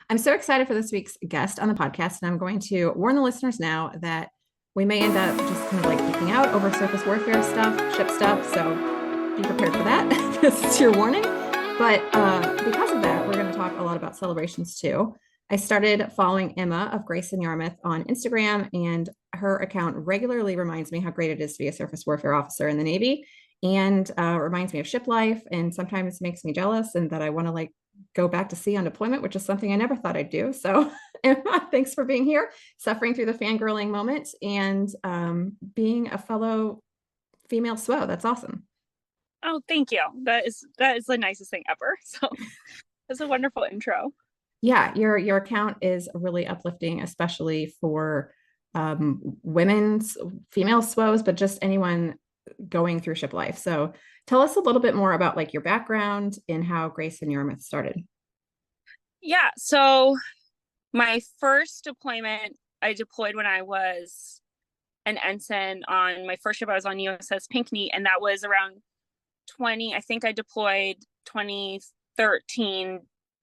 I'm so excited for this week's guest on the podcast, and I'm going to warn the listeners now that we may end up just kind of like geeking out over surface warfare stuff, ship stuff. So be prepared for that. This is your warning. But because of that, we're going to talk a lot about celebrations too. I started following Emma of Grace in Yarmouth on Instagram, and her account regularly reminds me how great it is to be a surface warfare officer in the Navy, and reminds me of ship life, and sometimes makes me jealous, and that I want to like go back to sea on deployment, which is something I never thought I'd do. So, Emma, thanks for being here, suffering through the fangirling moment, and being a fellow female SWO. That's awesome. Oh, thank you. That is the nicest thing ever. So that's a wonderful intro. Yeah, your account is really uplifting, especially for women's female SWOs, but just anyone going through ship life. So tell us a little bit more about like your background and how Grace and Yarmouth started. Yeah. So my first deployment, I deployed when I was an ensign on my first ship. I was on USS Pinckney, and that was around I think I deployed 2013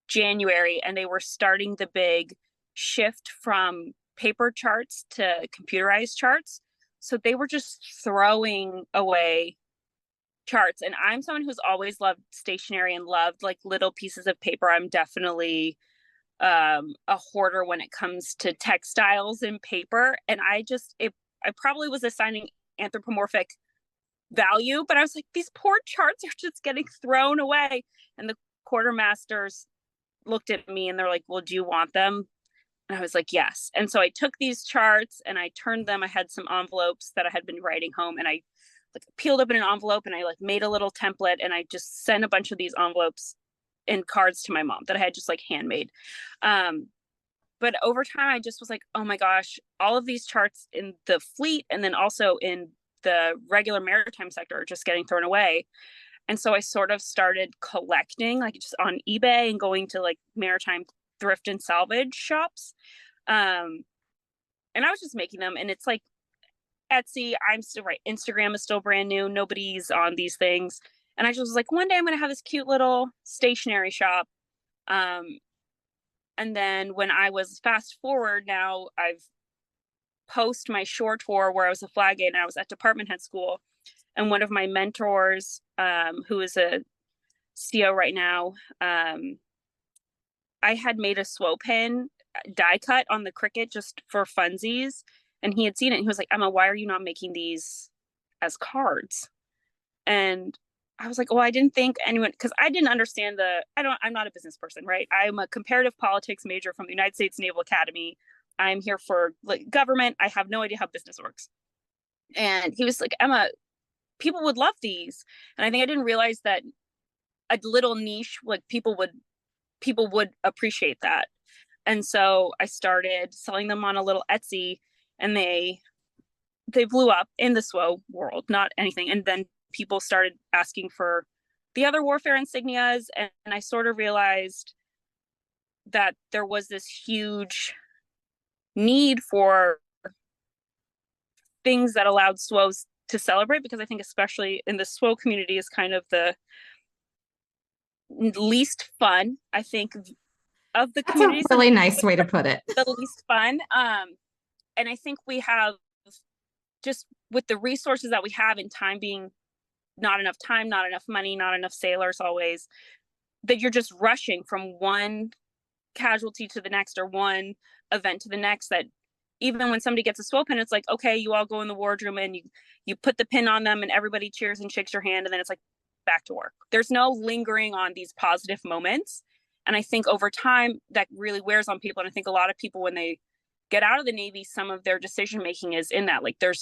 January, and they were starting the big shift from paper charts to computerized charts. So they were just throwing away charts. And I'm someone who's always loved stationery and loved like little pieces of paper. I'm definitely a hoarder when it comes to textiles and paper. And I probably was assigning anthropomorphic value, but I was like, these poor charts are just getting thrown away. And the quartermasters looked at me and they're like, well, do you want them? And I was like, yes. And so I took these charts and I turned them. I had some envelopes that I had been writing home, and I like peeled up in an envelope, and I like made a little template, and I just sent a bunch of these envelopes and cards to my mom that I had just like handmade. But over time, I just was like, oh my gosh, all of these charts in the fleet and then also in the regular maritime sector are just getting thrown away. And so I sort of started collecting like just on eBay and going to like maritime thrift and salvage shops. And I was just making them, and it's like Etsy, I'm still right. Instagram is still brand new. Nobody's on these things. And I just was like, one day I'm going to have this cute little stationery shop. And then when I was fast forward, now I've post my shore tour where I was a flag aide and I was at department head school. And one of my mentors, who is a CO right now, I had made a SWO pin die cut on the Cricut just for funsies. And he had seen it. And he was like, Emma, why are you not making these as cards? And I was like, well, I didn't think anyone, because I didn't understand I'm not a business person, right? I'm a comparative politics major from the United States Naval Academy. I'm here for like government. I have no idea how business works. And he was like, Emma, people would love these. And I think I didn't realize that a little niche, like people would appreciate that. And so I started selling them on a little Etsy, and they blew up in the SWO world, not anything. And then people started asking for the other warfare insignias, and I sort of realized that there was this huge need for things that allowed SWOs to celebrate, because I think especially in the SWO community is kind of the least fun, I think, of the That's a communities. really nice way to put it. The least fun. And I think we have, just with the resources that we have and time being not enough time, not enough money, not enough sailors always, that you're just rushing from one casualty to the next or one event to the next, that even when somebody gets a SWO pin, it's like, okay, you all go in the wardroom and you put the pin on them and everybody cheers and shakes your hand, and then it's like back to work. There's no lingering on these positive moments. And I think over time that really wears on people. And I think a lot of people, when they get out of the Navy, some of their decision making is in that, like the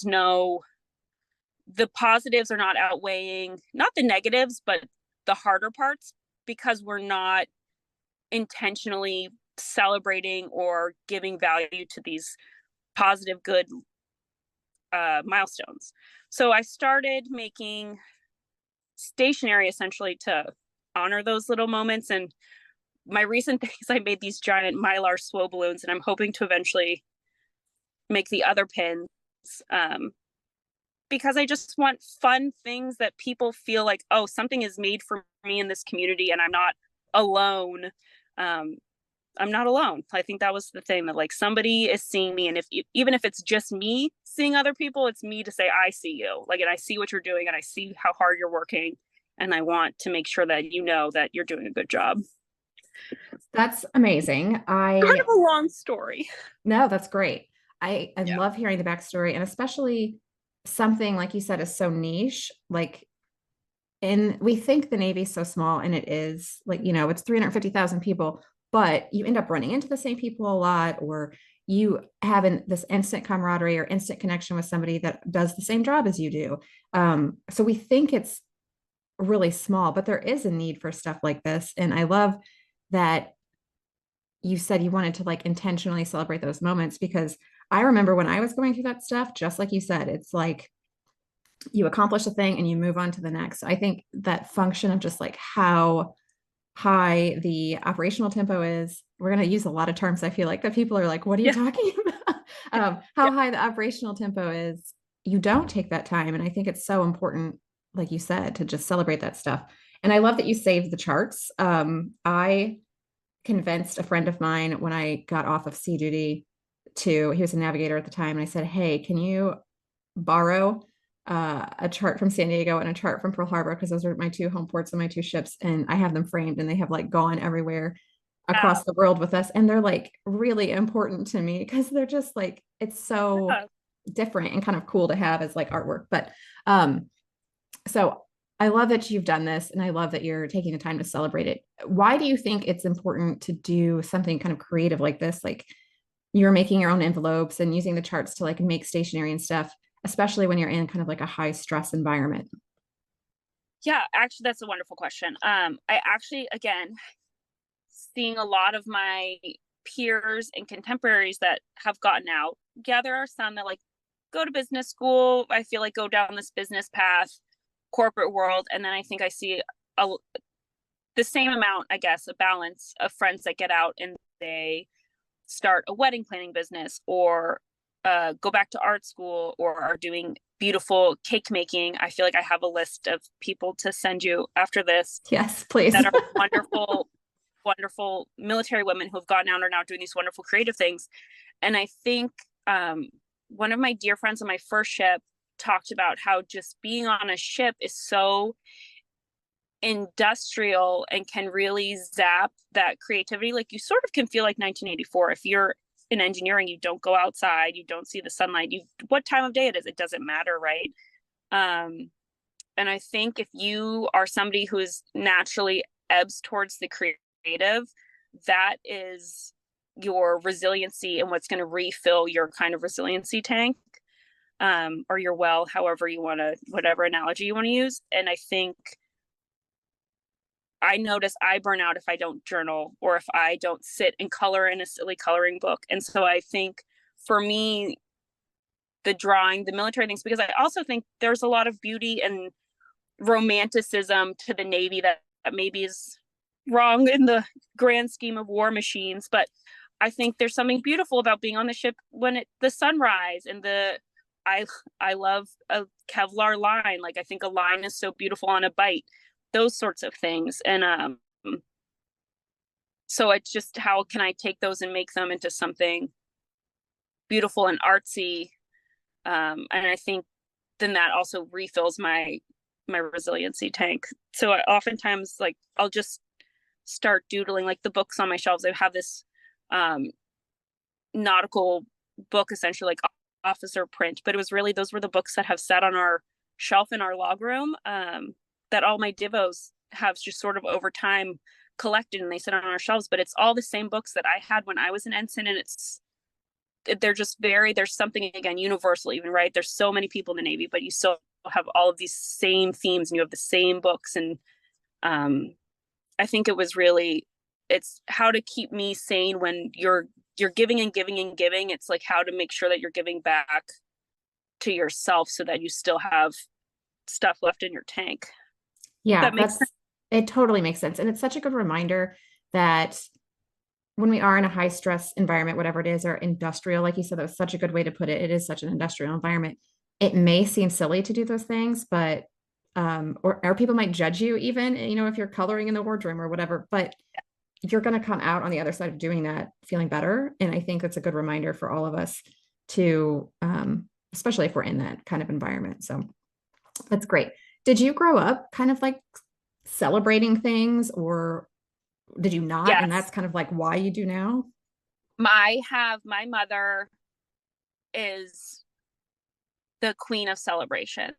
positives are not outweighing, not the negatives, but the harder parts, because we're not intentionally celebrating or giving value to these positive, good milestones. So I started making stationery essentially to honor those little moments. And my recent thing is I made these giant Mylar SWO balloons, and I'm hoping to eventually make the other pins, because I just want fun things that people feel like, oh, something is made for me in this community and I'm not alone. I'm not alone. I think that was the thing, that like somebody is seeing me, and if even if it's just me seeing other people, it's me to say I see you, like, and I see what you're doing, and I see how hard you're working, and I want to make sure that you know that you're doing a good job. That's amazing. Kind of a long story. No, that's great. I Yeah. love hearing the backstory, and especially something like you said is so niche. Like, and we think the Navy's so small, and it is, like, it's 350,000 people, but you end up running into the same people a lot, or you have this instant camaraderie or instant connection with somebody that does the same job as you do. So we think it's really small, but there is a need for stuff like this. And I love that you said you wanted to like intentionally celebrate those moments, because I remember when I was going through that stuff, just like you said, it's like you accomplish a thing and you move on to the next. I think that function of just like how high the operational tempo is, we're going to use a lot of terms I feel like that people are like, what are you Yeah. talking about? Yeah. How high the operational tempo is, you don't take that time. And I think it's so important, like you said, to just celebrate that stuff. And I love that you saved the charts. I convinced a friend of mine when I got off of sea duty he was a navigator at the time, and I said, hey, can you borrow a chart from San Diego and a chart from Pearl Harbor, because those are my two home ports and my two ships, and I have them framed, and they have like gone everywhere across Wow. the world with us, and they're like really important to me because they're just like, it's so Yeah. different and kind of cool to have as like artwork. But um so I love that you've done this, and I love that you're taking the time to celebrate it. Why do you think it's important to do something kind of creative like this? Like, you're making your own envelopes and using the charts to like make stationery and stuff, especially when you're in kind of like a high stress environment. Yeah, actually, that's a wonderful question. I actually, again, seeing a lot of my peers and contemporaries that have gotten out. Yeah, there are some that like go to business school. I feel like go down this business path, corporate world, and then I think I see a, the same amount, I guess, a balance of friends that get out and they start a wedding planning business, or go back to art school, or are doing beautiful cake making. I feel like I have a list of people to send you after this Yes, please. that are wonderful, wonderful military women who have gotten out and are now doing these wonderful creative things. And I think one of my dear friends on my first ship talked about how just being on a ship is so industrial and can really zap that creativity. Like, you sort of can feel like 1984. If you're in engineering, you don't go outside, you don't see the sunlight, you what time of day it is, it doesn't matter, right? And I think if you are somebody who is naturally ebbs towards the creative, that is your resiliency and what's going to refill your kind of resiliency tank, or your well, however you want to, whatever analogy you want to use. And I think I notice I burn out if I don't journal, or if I don't sit and color in a silly coloring book. And so I think for me, the drawing, the military things, because I also think there's a lot of beauty and romanticism to the Navy that maybe is wrong in the grand scheme of war machines. But I think there's something beautiful about being on the ship when the sunrise and I love a Kevlar line. Like, I think a line is so beautiful on a bite, those sorts of things. And so it's just, how can I take those and make them into something beautiful and artsy? And I think then that also refills my resiliency tank. So I oftentimes, like, I'll just start doodling, like the books on my shelves. I have this nautical book, essentially like officer print, but it was really, those were the books that have sat on our shelf in our log room, that all my divos have just sort of over time collected, and they sit on our shelves. But it's all the same books that I had when I was an ensign, and they're just there's something, again, universal even, right? There's so many people in the Navy, but you still have all of these same themes, and you have the same books. And I think it's how to keep me sane when you're giving and giving and giving. It's like how to make sure that you're giving back to yourself so that you still have stuff left in your tank. Yeah, That makes sense. it totally makes sense. And it's such a good reminder that when we are in a high stress environment, whatever it is, or industrial, like you said, that was such a good way to put it. It is such an industrial environment. It may seem silly to do those things, but or people might judge you even, if you're coloring in the wardroom or whatever. But you're going to come out on the other side of doing that feeling better. And I think that's a good reminder for all of us to, especially if we're in that kind of environment. So that's great. Did you grow up kind of like celebrating things, or did you not? And Yes. that's kind of like why you do now? My mother is the queen of celebrations,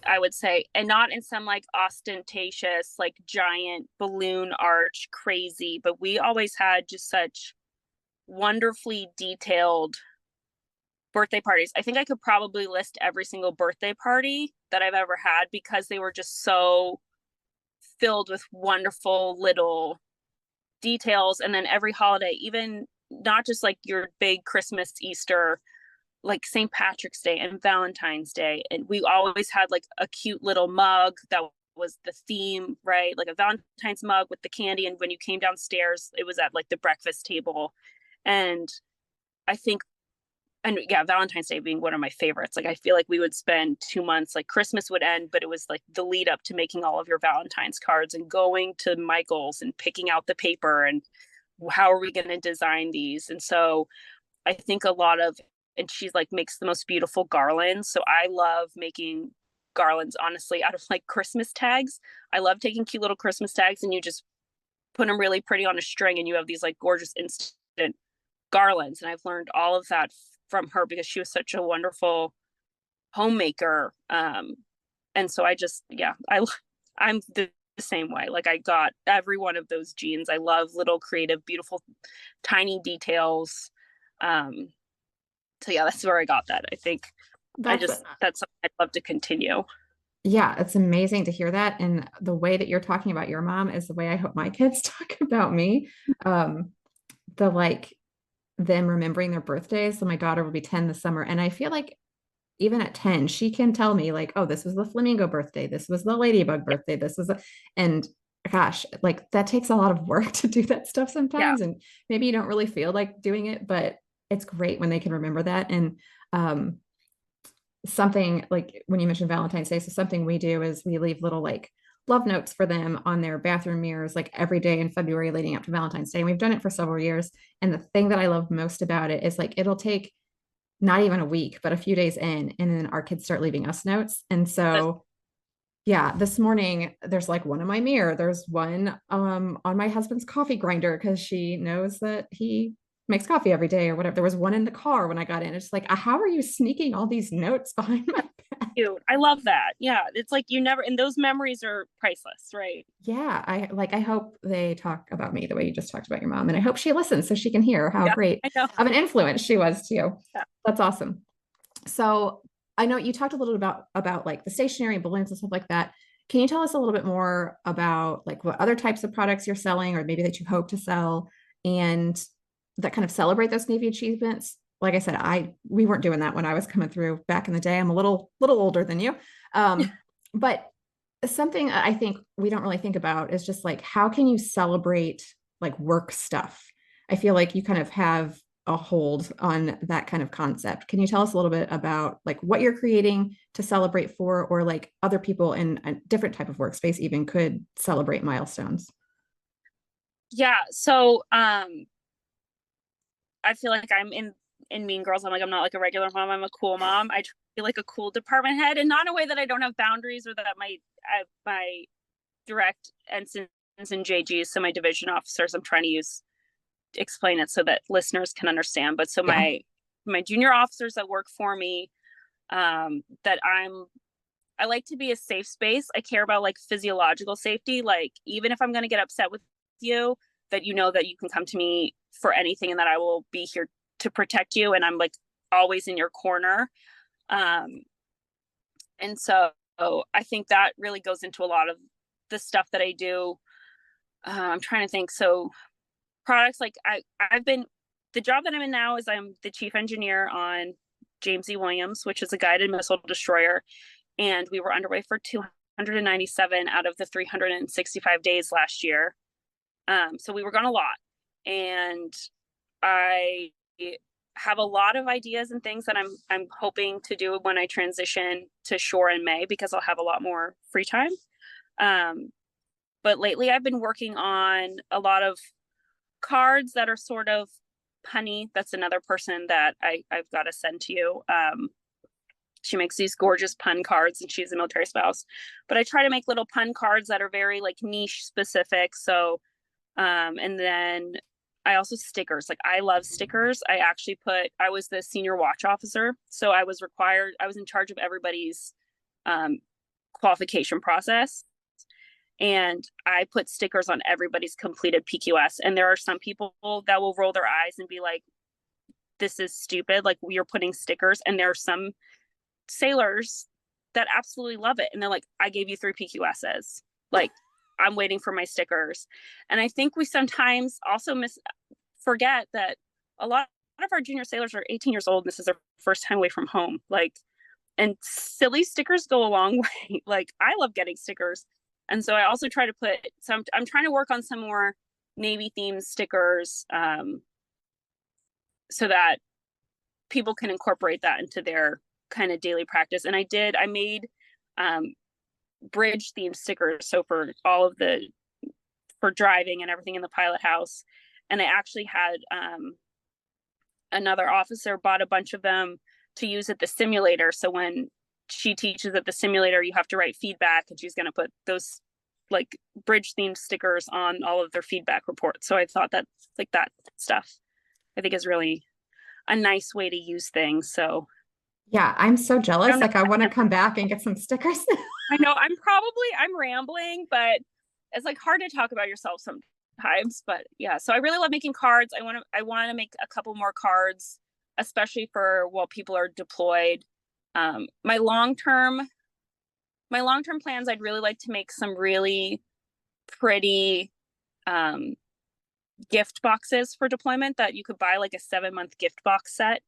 I would say, and not in some like ostentatious, like giant balloon arch crazy, but we always had just such wonderfully detailed birthday parties. I think I could probably list every single birthday party that I've ever had because they were just so filled with wonderful little details. And then every holiday, even not just like your big Christmas, Easter, like St. Patrick's Day and Valentine's Day. And we always had like a cute little mug that was the theme, right? Like a Valentine's mug with the candy. And when you came downstairs, it was at like the breakfast table. And I think, and yeah, Valentine's Day being one of my favorites. Like I feel like we would spend 2 months, like Christmas would end, but it was like the lead up to making all of your Valentine's cards and going to Michael's and picking out the paper and how are we going to design these? And so I think a lot of, and she's like makes the most beautiful garlands. So I love making garlands, honestly, out of like Christmas tags. I love taking cute little Christmas tags and you just put them really pretty on a string and you have these like gorgeous instant garlands. And I've learned all of that from her because she was such a wonderful homemaker. And so I just, yeah, I'm the same way. Like I got every one of those genes. I love little creative, beautiful, tiny details. So yeah, that's where I got that. I think That's that's something I'd love to continue. Yeah, it's amazing to hear that. And the way that you're talking about your mom is the way I hope my kids talk about me. Um, the like them remembering their birthdays. So my daughter will be 10 this summer. And I feel like even at 10, she can tell me, like, oh, this was the flamingo birthday, this was the ladybug birthday, this was a, and gosh, like that takes a lot of work to do that stuff Yeah. sometimes. And maybe you don't really feel like doing it, but it's great when they can remember that. And something like when you mentioned Valentine's Day, so something we do is we leave little like love notes for them on their bathroom mirrors like every day in February leading up to Valentine's Day. And we've done it for several years. And the thing that I love most about it is like it'll take not even a week, but a few days in, and then our kids start leaving us notes. And That's so yeah, this morning there's like one in my mirror. There's one on my husband's coffee grinder because she knows that he makes coffee every day or whatever. There was one in the car when I got in. It's like, how are you sneaking all these notes behind my back? cute. I love that. Yeah. It's like you never, and those memories are priceless, right? Yeah, I hope they talk about me the way you just talked about your mom. And I hope she listens so she can hear how Yeah, great I know. of an influence she was to you. Yeah. That's awesome. So I know you talked a little about like the stationery balloons and stuff like that. Can you tell us a little bit more about like what other types of products you're selling or maybe that you hope to sell and that kind of celebrate those Navy achievements? Like I said, we weren't doing that when I was coming through back in the day. I'm a little older than you. But something I think we don't really think about is just like how can you celebrate like work stuff? I feel like you kind of have a hold on that kind of concept. Can you tell us a little bit about like what you're creating to celebrate for, or like other people in a different type of workspace even could celebrate milestones? Yeah. So I feel like I'm in Mean Girls. I'm like I'm not like a regular mom. I'm a cool mom. I try to be like a cool department head, and not in a way that I don't have boundaries or that my direct ensigns and JGs, so my division officers, I'm trying to explain it so that listeners can understand. But so Yeah. my junior officers that work for me, that I like to be a safe space. I care about like physiological safety. Like even if I'm going to get upset with you, that you know that you can come to me for anything and that I will be here to protect you. And I'm like always in your corner. Um, and so I think that really goes into a lot of the stuff that I do. I'm trying to think. So products like I've been, the job that I'm in now is I'm the chief engineer on James E. Williams, which is a guided missile destroyer. And we were underway for 297 out of the 365 days last year. So we were gone a lot. And I have a lot of ideas and things that I'm hoping to do when I transition to shore in May because I'll have a lot more free time. But lately I've been working on a lot of cards that are sort of punny. That's another person that I've got to send to you. She makes these gorgeous pun cards, and she's a military spouse. But I try to make little pun cards that are very like niche specific. So, and then I also stickers. Like I love stickers. I was the senior watch officer, so I was in charge of everybody's qualification process. And I put stickers on everybody's completed PQS. And there are some people that will roll their eyes and be like, this is stupid. Like, we are putting stickers. And there are some sailors that absolutely love it. And they're like, I gave you 3 PQSs. Like, I'm waiting for my stickers. And I think we sometimes also forget that a lot of our junior sailors are 18 years old. And this is their first time away from home. Like, and silly stickers go a long way. Like, I love getting stickers. And so I also try to put I'm trying to work on some more Navy themed stickers, so that people can incorporate that into their kind of daily practice. And I made bridge themed stickers. So for for driving and everything in the pilot house. And I actually had another officer bought a bunch of them to use at the simulator. So when she teaches at the simulator, you have to write feedback, and she's going to put those like bridge themed stickers on all of their feedback reports. So I thought that like that stuff, I think, is really a nice way to use things. So Yeah, I'm so jealous. I Like I want to come back and get some stickers. I know I'm rambling, but it's like hard to talk about yourself sometimes. But yeah, so I really love making cards. I want to make a couple more cards, especially for while people are deployed. My long-term plans, I'd really like to make some really pretty gift boxes for deployment that you could buy, like a 7-month gift box set,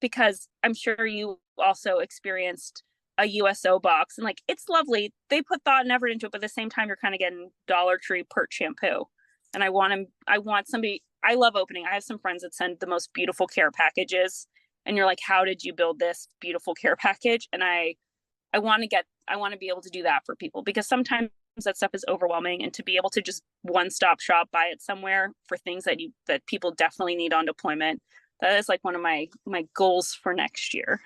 because I'm sure you also experienced a USO box, and like, it's lovely. They put thought and effort into it, but at the same time, you're kind of getting Dollar Tree pert shampoo. And I want somebody, I love opening. I have some friends that send the most beautiful care packages, and you're like, how did you build this beautiful care package? And I want to be able to do that for people, because sometimes that stuff is overwhelming, and to be able to just one-stop shop, buy it somewhere for things that people definitely need on deployment. That is like one of my goals for next year.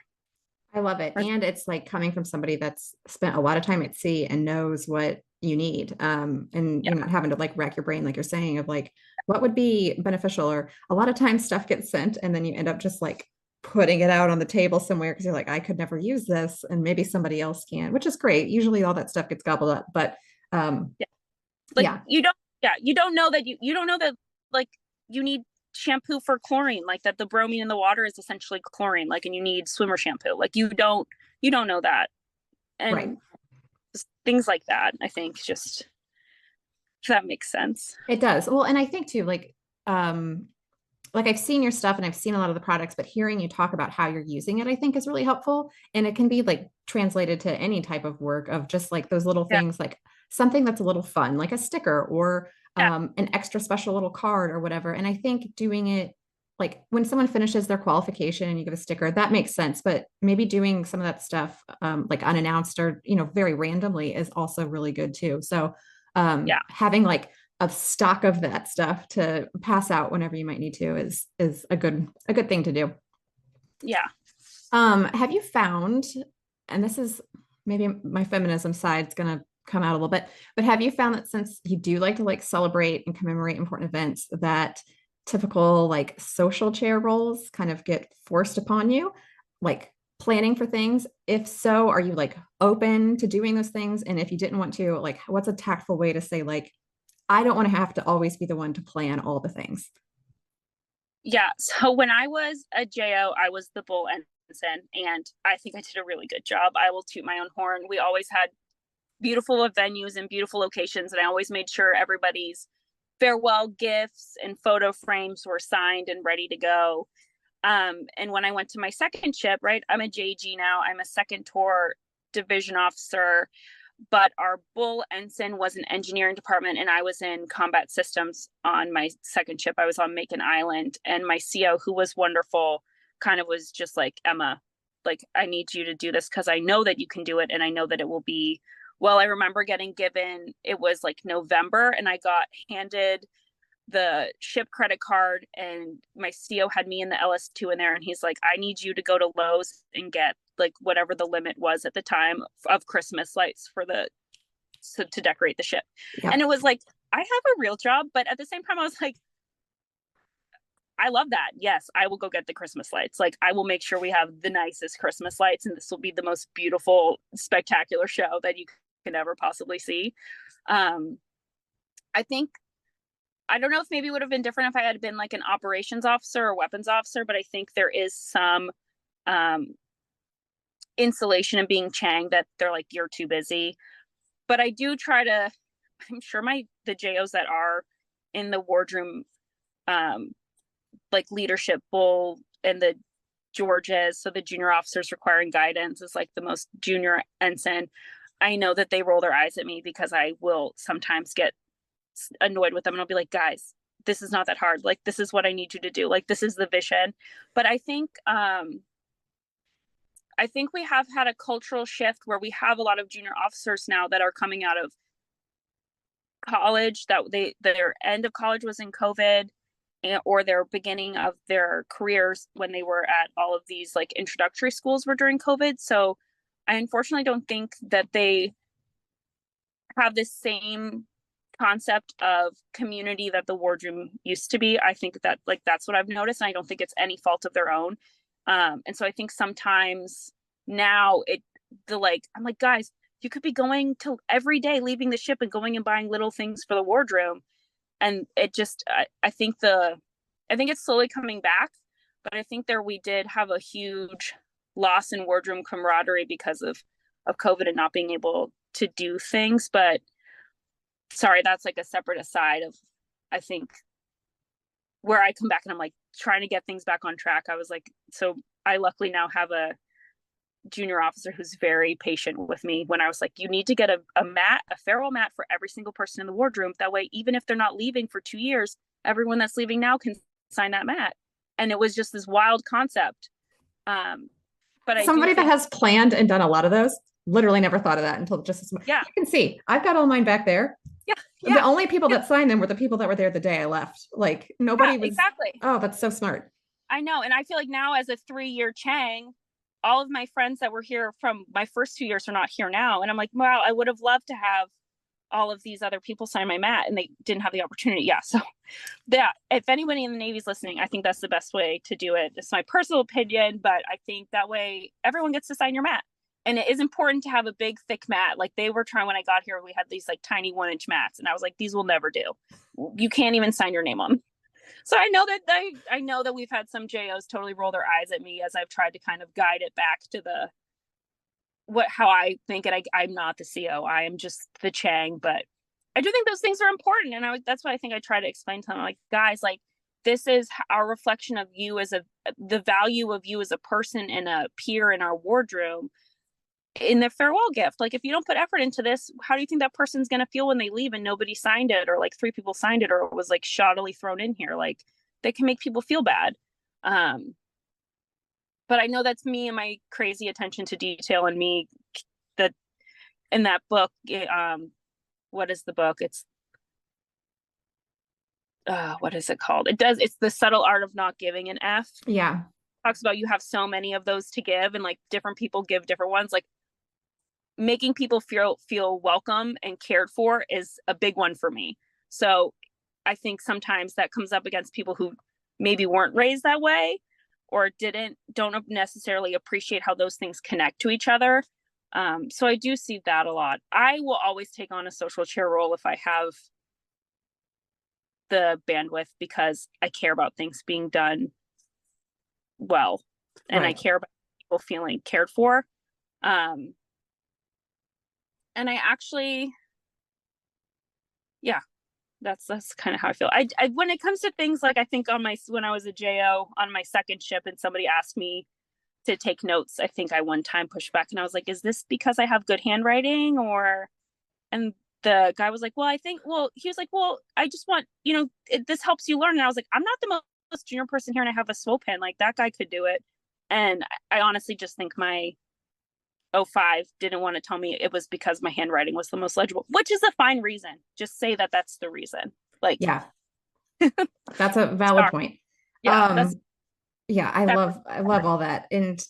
I love it. And it's like coming from somebody that's spent a lot of time at sea and knows what you need. And you're not having to like rack your brain, like you're saying, of like, what would be beneficial? Or a lot of times stuff gets sent and then you end up just like putting it out on the table somewhere because you're like, I could never use this, and maybe somebody else can, which is great. Usually all that stuff gets gobbled up, but like you don't know that like you need shampoo for chlorine, like that the bromine in the water is essentially chlorine, like, and you need swimmer shampoo. Like you don't know that. And right. Things like that, I think, just, if that makes sense. It does. Well, and I think too, like I've seen your stuff and I've seen a lot of the products, but hearing you talk about how you're using it, I think is really helpful. And it can be like translated to any type of work, of just like those little things, like something that's a little fun, like a sticker or an extra special little card or whatever. And I think doing it, like when someone finishes their qualification and you give a sticker, that makes sense. But maybe doing some of that stuff like unannounced or, very randomly is also really good too. So having like a stock of that stuff to pass out whenever you might need to is a good thing to do. Yeah. Have you found, and this is maybe my feminism side's gonna come out a little bit, but have you found that since you do like to like celebrate and commemorate important events, that typical like social chair roles kind of get forced upon you, like planning for things? If so, are you like open to doing those things? And if you didn't want to, like, what's a tactful way to say, like, I don't want to have to always be the one to plan all the things? Yeah. So when I was a JO, I was the bull ensign, and I think I did a really good job. I will toot my own horn. We always had beautiful venues and beautiful locations, and I always made sure everybody's farewell gifts and photo frames were signed and ready to go. And when I went to my second ship, right, I'm a JG now. I'm a second tour division officer, but our bull ensign was an engineering department, and I was in combat systems on my second ship. I was on Macon Island, and my CO, who was wonderful, kind of was just like, Emma, like, I need you to do this because I know that you can do it, and I know that it will be well. I remember it was like November, and I got handed the ship credit card, and my CO had me in the LS2 in there, and he's like, I need you to go to Lowe's and get like whatever the limit was at the time of Christmas lights for to decorate the ship. Yeah. And it was like, I have a real job, but at the same time I was like, I love that. Yes, I will go get the Christmas lights. Like, I will make sure we have the nicest Christmas lights, and this will be the most beautiful, spectacular show that you can ever possibly see. I think, I don't know if maybe it would have been different if I had been like an operations officer or weapons officer, but I think there is some insulation in being Chang that they're like, you're too busy. But I do try to, I'm sure the JOs that are in the wardroom, like leadership bull and the Georges, so the junior officers requiring guidance is like the most junior ensign. I know that they roll their eyes at me because I will sometimes get annoyed with them, and I'll be like, guys, this is not that hard. Like, this is what I need you to do. Like, this is the vision. But I think we have had a cultural shift where we have a lot of junior officers now that are coming out of college, that their end of college was in COVID, or their beginning of their careers when they were at all of these like introductory schools were during COVID. So I unfortunately don't think that they have this same concept of community that the wardroom used to be. I think that like that's what I've noticed, and I don't think it's any fault of their own. And so I think sometimes now I'm like, guys, you could be going to every day, leaving the ship and going and buying little things for the wardroom. And it just, I think it's slowly coming back, but I think we did have a huge loss in wardroom camaraderie because of COVID and not being able to do things. But sorry, that's like a separate aside of, I think, where I come back and I'm like trying to get things back on track. I was like, so I luckily now have a junior officer who's very patient with me when I was like, you need to get a farewell mat for every single person in the wardroom. That way, even if they're not leaving for 2 years, everyone that's leaving now can sign that mat. And it was just this wild concept. But somebody that has planned and done a lot of those, literally never thought of that until just this moment. Yeah. You can see, I've got all mine back there. Yeah. The only people that signed them were the people that were there the day I left. Like, nobody was. Exactly. Oh, that's so smart. I know. And I feel like now, as a 3-year Chang, all of my friends that were here from my first 2 years are not here now. And I'm like, wow, I would have loved to have all of these other people sign my mat, and they didn't have the opportunity. Yeah. So that, if anybody in the Navy's listening, I think that's the best way to do it. It's my personal opinion, but I think that way everyone gets to sign your mat. And it is important to have a big, thick mat. Like they were trying, when I got here, we had these like tiny 1-inch mats, and I was like, these will never do. You can't even sign your name on them. So I know that we've had some JOs totally roll their eyes at me as I've tried to kind of guide it back to how I think it. I'm not the CO. I am just the Chang, but I do think those things are important. And that's what I think I try to explain to them. Like, guys, like, this is our reflection of you the value of you as a person and a peer in our wardroom in the farewell gift. Like, if you don't put effort into this, how do you think that person's going to feel when they leave and nobody signed it, or like 3 people signed it, or it was like shoddily thrown in here? Like, they can make people feel bad. But I know that's me and my crazy attention to detail, and me that in that book, what is the book? It's what is it called? It's The Subtle Art of Not Giving an F. Yeah. Talks about you have so many of those to give, and like different people give different ones. Like, making people feel welcome and cared for is a big one for me. So I think sometimes that comes up against people who maybe weren't raised that way, or don't necessarily appreciate how those things connect to each other. So I do see that a lot. I will always take on a social chair role if I have the bandwidth, because I care about things being done well, and Right. I care about people feeling cared for. And I actually, yeah, that's kind of how I feel. I when it comes to things like, I think when I was a JO on my second ship and somebody asked me to take notes, I think I one time pushed back and I was like, is this because I have good handwriting, and the guy was like, he was like, well, I just want, this helps you learn. And I was like, I'm not the most junior person here, and I have a SWO pen. Like, that guy could do it. And I honestly just think my 05 didn't want to tell me it was because my handwriting was the most legible, which is a fine reason. Just say that that's the reason. Like, Yeah. That's a valid Sorry. point. Yeah, that's Um, yeah, that. I love all that. And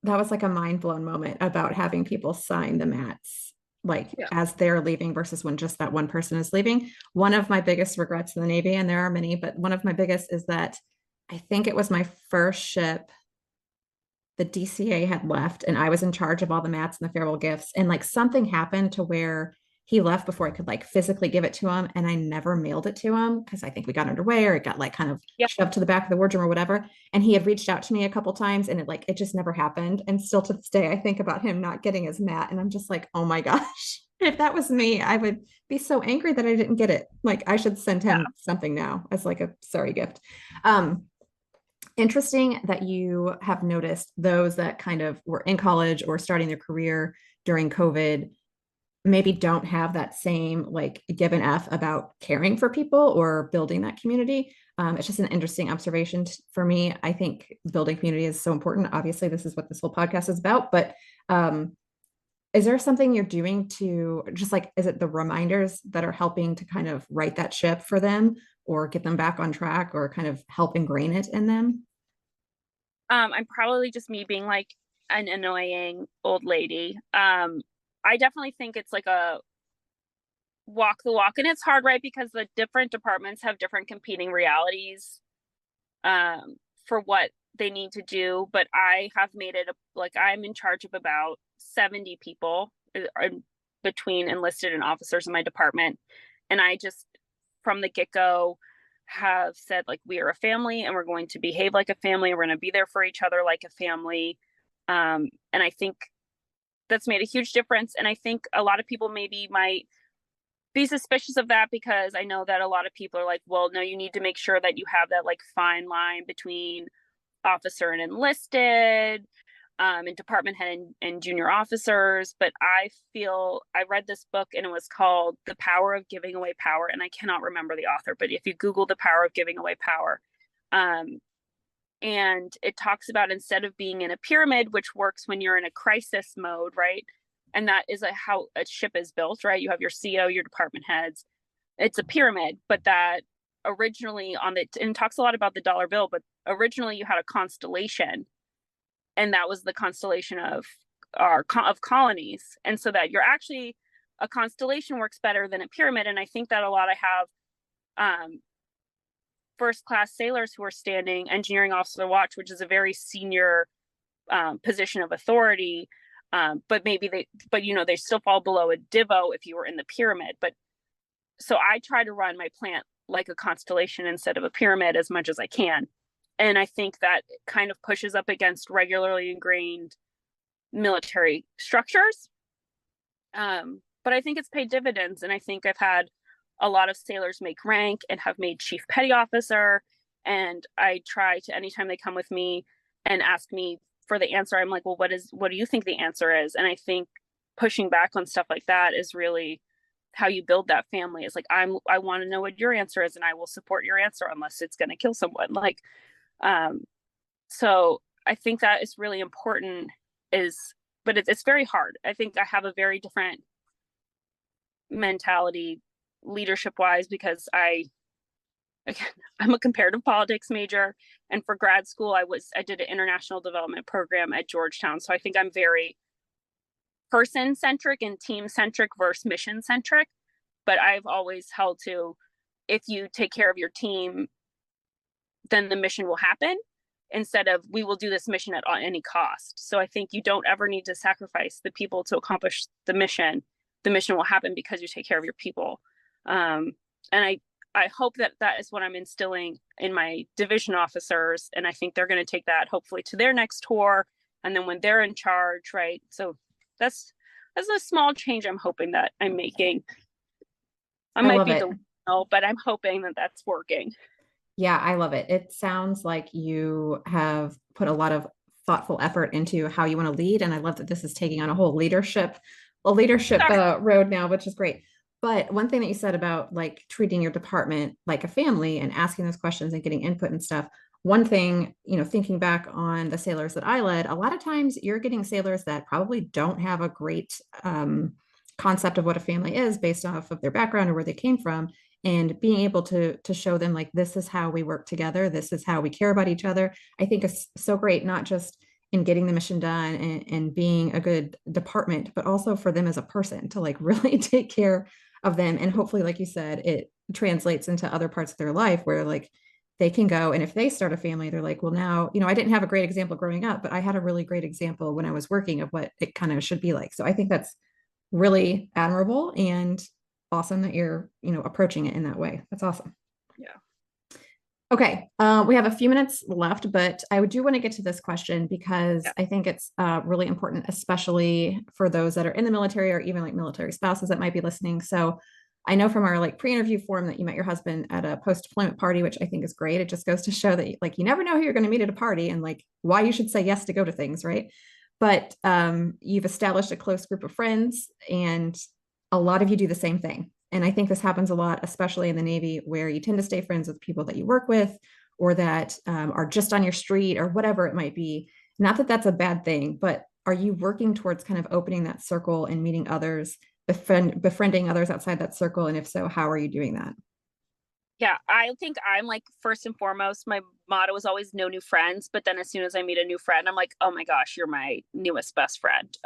that was like a mind blown moment about having people sign the mats like Yeah. as they're leaving versus when just that one person is leaving. One of my biggest regrets in the Navy, and there are many, but one of my biggest is that I think it was my first ship. The DCA had left and I was in charge of all the mats and the farewell gifts. And like something happened to where he left before I could like physically give it to him. And I never mailed it to him because I think we got underway or it got like kind of Yeah. shoved to the back of the wardrobe or whatever. And he had reached out to me a couple times and it just never happened. And still to this day, I think about him not getting his mat. And I'm just like, oh my gosh, if that was me, I would be so angry that I didn't get it. Like I should send Yeah. him something now as like a sorry gift. Um, Interesting that you have noticed those that kind of were in college or starting their career during COVID maybe don't have that same like give an F about caring for people or building that community. It's just an interesting observation for me. I think building community is so important. Obviously, this is what this whole podcast is about, but is there something you're doing to just like, is it the reminders that are helping to kind of right that ship for them or get them back on track or kind of help ingrain it in them? I'm probably just me being like an annoying old lady. I definitely think it's like a walk the walk, and it's hard, right? Because the different departments have different competing realities for what they need to do. But I have made it like I'm in charge of about 70 people between enlisted and officers in my department, and I just from the get go have said like we are a family and we're going to behave like a family. We're going to be there for each other like a family, and I think that's made a huge difference. And I think a lot of people maybe might be suspicious of that because I know that a lot of people are like, well, no, you need to make sure that you have that like fine line between officer and enlisted, and department head and junior officers. But I feel I read this book and it was called The Power of Giving Away Power. And I cannot remember the author, but if you Google The Power of Giving Away Power, and it talks about instead of being in a pyramid, which works when you're in a crisis mode, right? And that is how a ship is built, right? You have your CO, your department heads. It's a pyramid, but that originally on the and it talks a lot about the dollar bill, but originally you had a constellation, and that was the constellation of colonies, and so that you're actually a constellation works better than a pyramid. And I think that a lot I have first class sailors who are standing engineering officer watch, which is a very senior position of authority. But maybe they still fall below a divo if you were in the pyramid. But so I try to run my plant like a constellation instead of a pyramid as much as I can. And I think that kind of pushes up against regularly ingrained military structures. But I think it's paid dividends. And I think I've had a lot of sailors make rank and have made chief petty officer. And I try to, anytime they come with me and ask me for the answer, I'm like, well, what do you think the answer is? And I think pushing back on stuff like that is really how you build that family. Is like, I want to know what your answer is and I will support your answer unless it's going to kill someone. Like, so I think that is really important but it's very hard. I think I have a very different mentality leadership wise because again, I'm a comparative politics major, and for grad school I did an international development program at Georgetown. So I think I'm very person centric and team centric versus mission centric. But I've always held to, if you take care of your team, then the mission will happen instead of we will do this mission at any cost. So I think you don't ever need to sacrifice the people to accomplish the mission. The mission will happen because you take care of your people. And I hope that that is what I'm instilling in my division officers. And I think they're going to take that hopefully to their next tour. And then when they're in charge, right? So that's a small change I'm hoping that I'm making. I might love be it. delusional, but I'm hoping that that's working. Yeah, I love it. It sounds like you have put a lot of thoughtful effort into how you want to lead. And I love that this is taking on a leadership road now, which is great. But one thing that you said about like treating your department like a family and asking those questions and getting input and stuff. One thing, thinking back on the sailors that I led, a lot of times you're getting sailors that probably don't have a great concept of what a family is based off of their background or where they came from. and being able to show them like, this is how we work together. This is how we care about each other. I think is so great, not just in getting the mission done and being a good department, but also for them as a person to like really take care of them. And hopefully, like you said, it translates into other parts of their life where like they can go. And if they start a family, they're like, well, now, I didn't have a great example growing up, but I had a really great example when I was working of what it kind of should be like. So I think that's really admirable and awesome that you're, approaching it in that way. That's awesome. Yeah. Okay. We have a few minutes left, but I do want to get to this question because I think it's really important, especially for those that are in the military or even like military spouses that might be listening. So I know from our like pre-interview form that you met your husband at a post-deployment party, which I think is great. It just goes to show that like you never know who you're going to meet at a party and like why you should say yes to go to things, right? But you've established a close group of friends and a lot of you do the same thing. And I think this happens a lot, especially in the Navy, where you tend to stay friends with people that you work with or that are just on your street or whatever it might be. Not that that's a bad thing, but are you working towards kind of opening that circle and meeting others, befriending others outside that circle? And if so, how are you doing that? Yeah, I think I'm like, first and foremost, my motto is always no new friends. But then as soon as I meet a new friend, I'm like, oh my gosh, you're my newest best friend.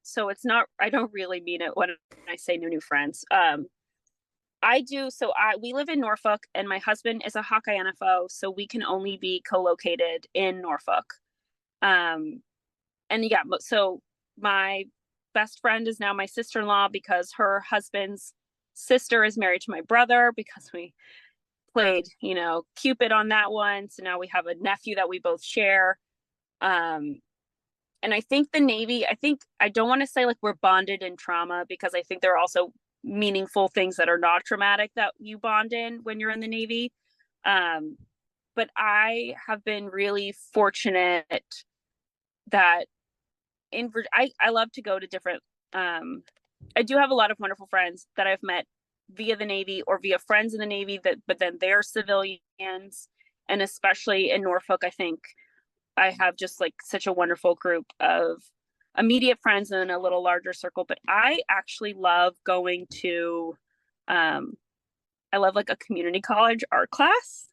So it's not, I don't really mean it when I say no new friends. We live in Norfolk and my husband is a Hawkeye NFO, so we can only be co-located in Norfolk. And yeah, so my best friend is now my sister-in-law because her husband's sister is married to my brother because we played, Cupid on that one. So now we have a nephew that we both share. And I think the Navy, I don't want to say like we're bonded in trauma because I think there are also meaningful things that are not traumatic that you bond in when you're in the Navy. But I have been really fortunate that I love to go to different, I do have a lot of wonderful friends that I've met via the Navy or via friends in the Navy but then they're civilians. And especially in Norfolk, I think I have just like such a wonderful group of immediate friends and a little larger circle. But I actually love going to, I love like a community college art class,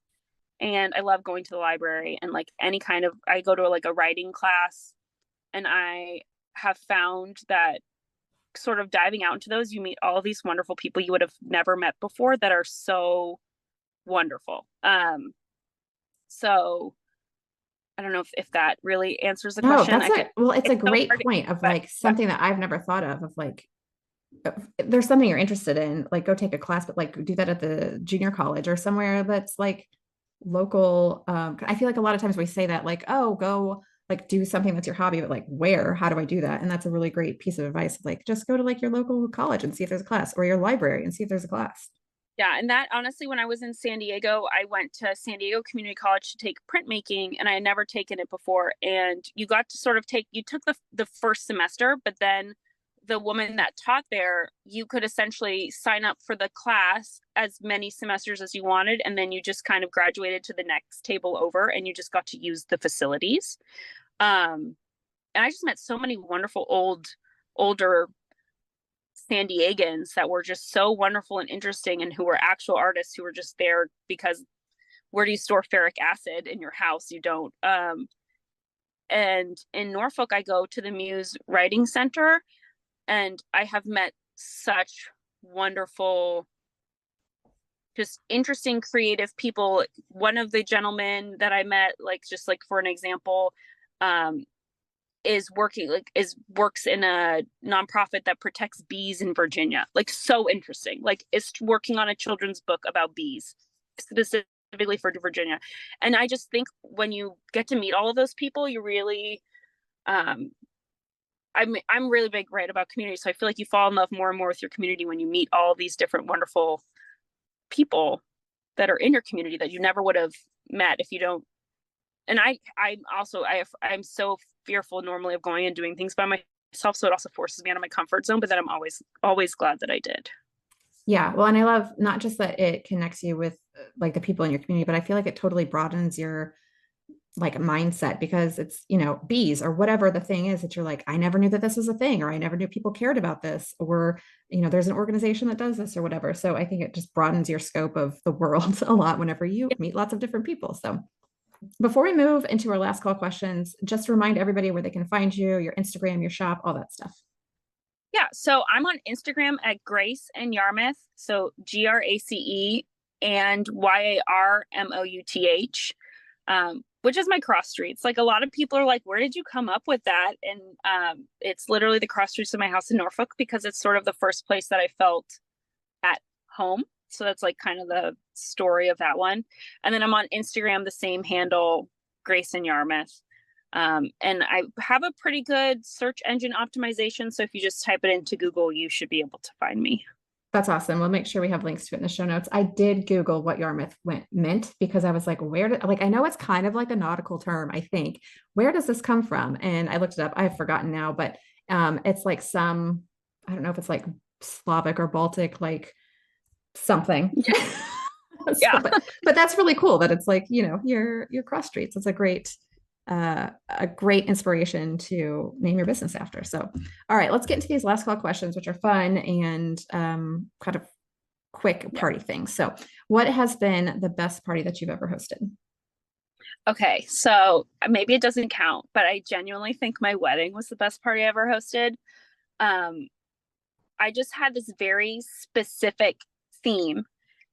and I love going to the library and like I go to like a writing class, and I have found that sort of diving out into those, you meet all these wonderful people you would have never met before that are so wonderful. So I don't know if that really answers the No, question. it's a It's so great hard to point of but like something that I've never thought of like, if there's something you're interested in, like go take a class, but like do that at the junior college or somewhere that's like local. I feel like a lot of times we say that like, oh, go like do something that's your hobby, but like where, how do I do that? And that's a really great piece of advice. Like just go to like your local college and see if there's a class, or your library and see if there's a class. Yeah, and that honestly, when I was in San Diego, I went to San Diego Community College to take printmaking, and I had never taken it before. And you got to sort of you took the first semester, but then the woman that taught there, you could essentially sign up for the class as many semesters as you wanted, and then you just kind of graduated to the next table over, and you just got to use the facilities. And I just met so many wonderful older San Diegans that were just so wonderful and interesting, and who were actual artists who were just there because where do you store ferric acid in your house? You don't. And in Norfolk, I go to the Muse Writing Center, and I have met such wonderful, just interesting, creative people. One of the gentlemen that I met, like just like for an example, works in a nonprofit that protects bees in Virginia. Like so interesting. Like is working on a children's book about bees specifically for Virginia. And I just think when you get to meet all of those people, you really I'm really big right about community. So I feel like you fall in love more and more with your community when you meet all these different wonderful people that are in your community that you never would have met if you don't. And I'm so fearful normally of going and doing things by myself, so it also forces me out of my comfort zone, but then I'm always glad that I did. Yeah. Well, and I love not just that it connects you with like the people in your community, but I feel like it totally broadens your like mindset because it's, bees or whatever the thing is that you're like, I never knew that this was a thing, or I never knew people cared about this, or, there's an organization that does this or whatever. So I think it just broadens your scope of the world a lot whenever you meet lots of different people. So before we move into our last call questions, just remind everybody where they can find you, your Instagram, your shop, all that stuff. Yeah, so I'm on Instagram at Grace and Yarmouth. So GRACE and YARMOUTH, which is my cross streets. Like a lot of people are like, where did you come up with that? And it's literally the cross streets of my house in Norfolk because it's sort of the first place that I felt at home. So that's like kind of the story of that one. And then I'm on Instagram, the same handle, Grace and Yarmouth. And I have a pretty good search engine optimization. So if you just type it into Google, you should be able to find me. That's awesome. We'll make sure we have links to it in the show notes. I did Google what Yarmouth meant because I was like, I know it's kind of like a nautical term, I think. Where does this come from? And I looked it up. I've forgotten now, but it's like I don't know if it's like Slavic or Baltic, like something. Yeah. But that's really cool that it's like, your cross streets. It's a great inspiration to name your business after. So, all right, let's get into these last call questions, which are fun and kind of quick party things. So, what has been the best party that you've ever hosted? Okay, so maybe it doesn't count, but I genuinely think my wedding was the best party I ever hosted. I just had this very specific theme,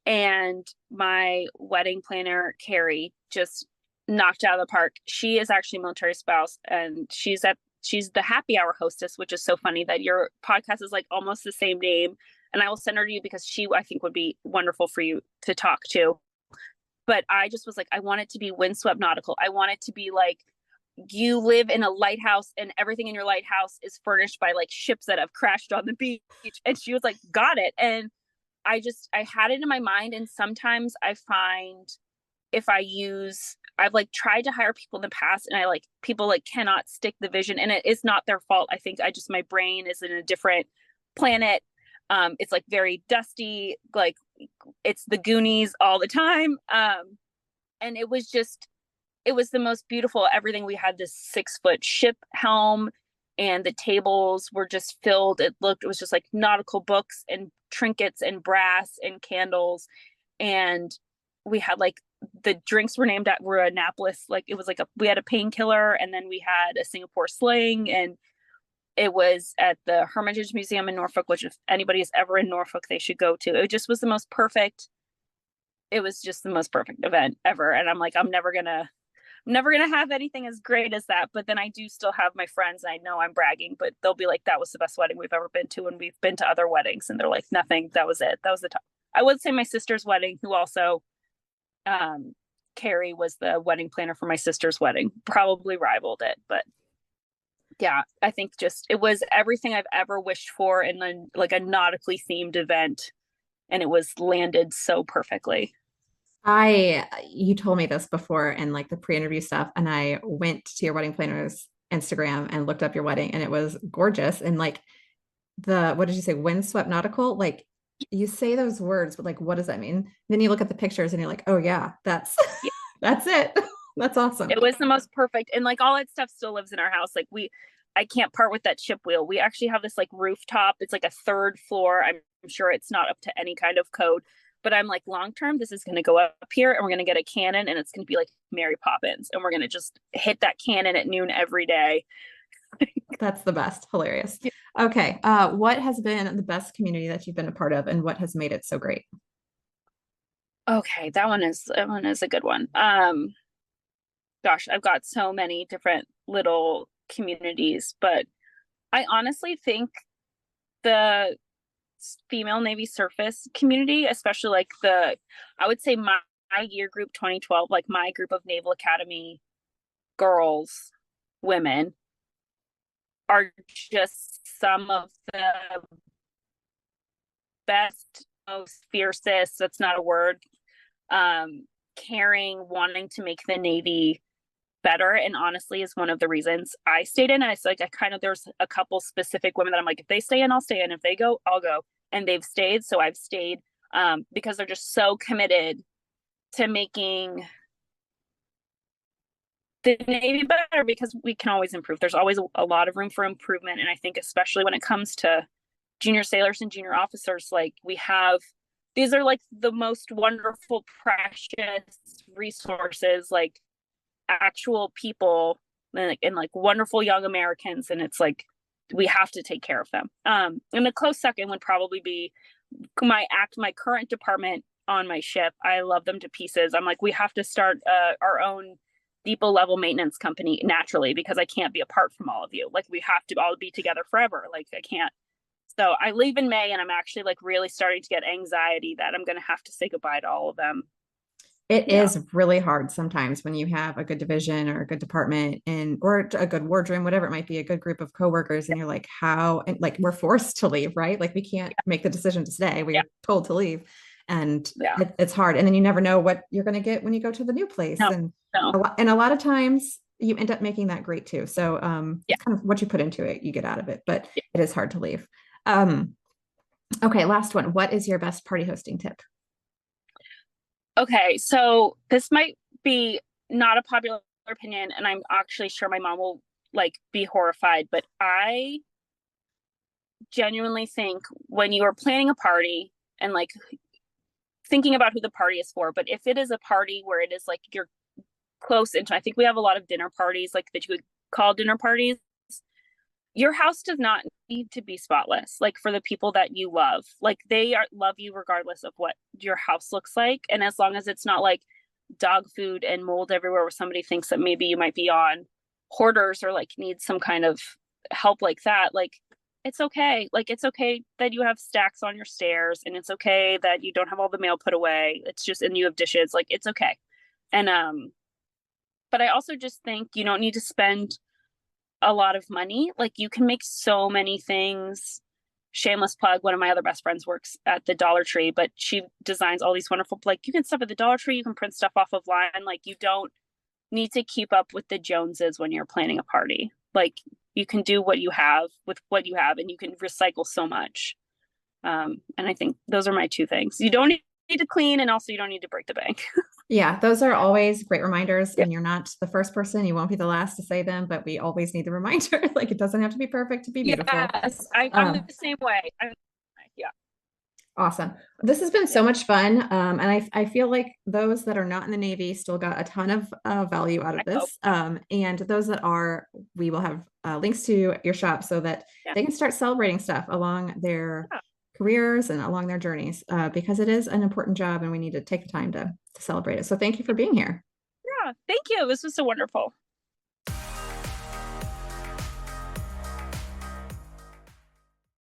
and my wedding planner, Carrie, just knocked out of the park. She is actually a military spouse, and she's the happy hour hostess, which is so funny that your podcast is like almost the same name. And I will send her to you because she, I think, would be wonderful for you to talk to. But I just was like, I want it to be windswept nautical. I want it to be like you live in a lighthouse and everything in your lighthouse is furnished by like ships that have crashed on the beach. And she was like, got it. And I had it in my mind. And sometimes I find I've like tried to hire people in the past and people like cannot stick the vision, and it is not their fault. I think my brain is in a different planet. It's like very dusty, like it's the Goonies all the time. And it was the most beautiful everything. We had this 6-foot ship helm and the tables were just filled. It was just like nautical books and trinkets and brass and candles. And we had like the drinks were Annapolis. Like it was like we had a painkiller, and then we had a Singapore sling, and it was at the Hermitage Museum in Norfolk, which if anybody is ever in Norfolk, they should go to. It just was the most perfect. It was just the most perfect event ever. And I'm like, I'm never gonna have anything as great as that. But then I do still have my friends. I know I'm bragging, but they'll be like, that was the best wedding we've ever been to. And we've been to other weddings, and they're like, nothing. That was it. That was the top. I would say my sister's wedding, who also, Carrie was the wedding planner for my sister's wedding, probably rivaled it. But yeah, I think it was everything I've ever wished for in like a nautically themed event. And it was landed so perfectly. You told me this before and like the pre-interview stuff, and I went to your wedding planner's Instagram and looked up your wedding, and it was gorgeous. And like what did you say? Windswept nautical? Like you say those words, but like, what does that mean? Then you look at the pictures and you're like, oh yeah, that's it. That's awesome. It was the most perfect. And like all that stuff still lives in our house. Like I can't part with that chip wheel. We actually have this like rooftop. It's like a 3rd floor. I'm sure it's not up to any kind of code, but I'm like, long term, this is going to go up here, and we're going to get a cannon, and it's going to be like Mary Poppins, and we're going to just hit that cannon at noon every day. That's the best. Hilarious. Okay. What has been the best community that you've been a part of, and what has made it so great? Okay, that one is a good one. Gosh, I've got so many different little communities, but I honestly think the female Navy surface community, especially like I would say my year group 2012, like my group of Naval Academy girls, women, are just some of the best, most fiercest, that's not a word, caring, wanting to make the Navy better. And honestly is one of the reasons I stayed in. And it's like there's a couple specific women that I'm like, if they stay in, I'll stay in. If they go, I'll go. And they've stayed. So I've stayed because they're just so committed to making the Navy better because we can always improve. There's always a lot of room for improvement. And I think especially when it comes to junior sailors and junior officers, like we have, these are like the most wonderful, precious resources, like actual people and like wonderful young Americans. And it's like, we have to take care of them. And a close second would probably be my current department on my ship. I love them to pieces. I'm like, we have to start our own depot level maintenance company naturally because I can't be apart from all of you. Like we have to all be together forever. Like I can't. So I leave in May and I'm actually like really starting to get anxiety that I'm going to have to say goodbye to all of them. It is really hard sometimes when you have a good division or a good department and or a good wardroom, whatever it might be, a good group of coworkers, and you're like, how, and like we're forced to leave, right? Like we can't make the decision to stay. We're told to leave. And it's hard. And then you never know what you're going to get when you go to the new place. And a lot of times you end up making that great too. So it's kind of what you put into it, you get out of it, but it is hard to leave. Okay, last one. What is your best party hosting tip? Okay, so this might be not a popular opinion, and I'm actually sure my mom will like be horrified, but I genuinely think when you are planning a party and like thinking about who the party is for, but if it is a party where it is like you're close into, I think we have a lot of dinner parties like that you would call dinner parties. Your house does not need to be spotless, like for the people that you love. Like love you regardless of what your house looks like. And as long as it's not like dog food and mold everywhere where somebody thinks that maybe you might be on hoarders or like need some kind of help like that, like it's okay. Like it's okay that you have stacks on your stairs and it's okay that you don't have all the mail put away. It's just, and you have dishes, like it's okay. And but I also just think you don't need to spend a lot of money. Like you can make so many things. Shameless plug, one of my other best friends works at the Dollar Tree, but she designs all these wonderful, like you can stuff at the Dollar Tree, you can print stuff off of line. Like you don't need to keep up with the Joneses when you're planning a party. Like you can do what you have with what you have and you can recycle so much. And I think those are my two things. You don't need to clean and also you don't need to break the bank. Yeah, those are always great reminders. And you're not the first person, you won't be the last to say them, but we always need the reminder. Like it doesn't have to be perfect to be beautiful. Yes, I'm the same way. Yeah. Awesome. This has been so much fun. And I feel like those that are not in the Navy still got a ton of value out of this. And those that are, we will have links to your shop so that they can start celebrating stuff along their careers and along their journeys because it is an important job and we need to take the time to celebrate it. So thank you for being here. Yeah, thank you. This was so wonderful.